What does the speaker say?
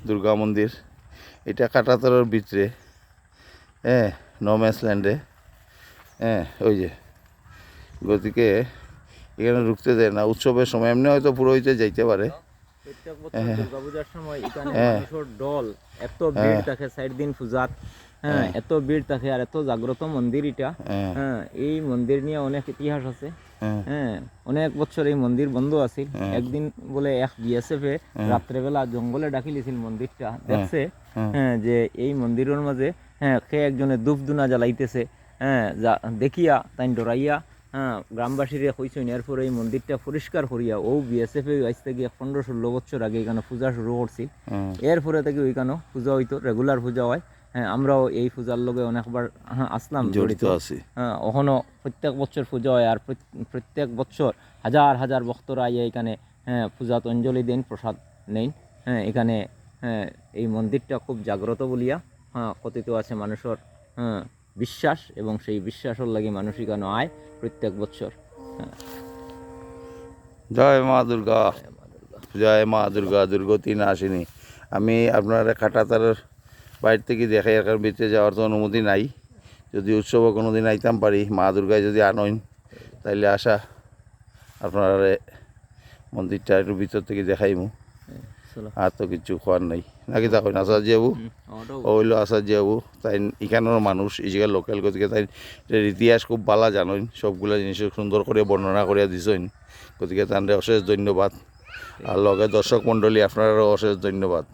দুর্গা মন্দির, এটা কাটাতরের ভিতরে, হ্যাঁ, নোম্যান্স ল্যান্ডে, হ্যাঁ, ওই যে গতিকে এখানে ঢুকতে দেয় না। উৎসবের সময় এমনি হয়তো পুরোহিতে যাইতে পারে। প্রত্যেক বছর দুর্গাপূজার সময় এখানে মানুষের দল এত ভিড় থাকে, 4 দিন পূজাত, হ্যাঁ, এত ভিড় থাকে আর এত জাগ্রত মন্দির এটা। হ্যাঁ, এই মন্দির নিয়ে অনেক ইতিহাস আছে। হ্যাঁ, অনেক বছর এই মন্দির বন্ধ আছিল। একদিন বলে এক বিএসএফ এ রাত্রেবেলা জঙ্গলে ডাকি লিছিল মন্দিরটা, দেখছে হ্যাঁ যে এই মন্দিরের মাঝে হ্যাঁ সে একজনে ধূপ ধুনা জ্বালাইতেছে, হ্যাঁ দেখিয়া তাই ডরাইয়া, হ্যাঁ, গ্রামবাসীরা কইছেন। এরপরে এই মন্দিরটা পরিষ্কার করিয়া ও বিএসএফ আজ থেকে 15-16 বছর আগে এখানে পূজা শুরু করছি। এরপরে থেকে ওইখানে পূজা হইতো, রেগুলার পূজা হয়। হ্যাঁ, আমরাও এই পূজার লগে অনেকবার আসলাম, জড়িত আছি। হ্যাঁ, ওখানে প্রত্যেক বছর পূজা হয় আর প্রত্যেক বছর হাজার হাজার ভক্তরা আইয়া এখানে হ্যাঁ পূজাত অঞ্জলি দেন, প্রসাদ নেন। হ্যাঁ, এখানে হ্যাঁ এই মন্দিরটা খুব জাগ্রত বলিয়া হ্যাঁ কথিত আছে মানুষের হ্যাঁ বিশ্বাস, এবং সেই বিশ্বাসের লাগি মানুষ এখানে আয় প্রত্যেক বছর। হ্যাঁ, জয় মা দুর্গা, জয় মা দুর্গা, দুর্গতি নাশিনী। আমি আপনার কাটাতারের বাইরে থেকে দেখাই, এর ভিতরে যাওয়ার তো অনুমতি নাই। যদি উৎসবে কোনো দিন আইতাম পারি, মা দুর্গায় যদি আনইন, তাইলে আসা আপনার মন্দিরটা একটু ভিতর থেকে দেখাইমু। আর তো কিছু খোয়ার নাই নাকি, তখন আচার্য বাবু ও হইলো আচার্য বাবু, তাই এখানের মানুষ, এই জায়গায় লোকাল, গতিকে তাই ইতিহাস খুব ভালো জানেন, সবগুলো জিনিস সুন্দর করে বর্ণনা করিয়া দিছেন। গতিকে তাদের অশেষ ধন্যবাদ। আর লগে দর্শক মণ্ডলী আপনারও অশেষ ধন্যবাদ।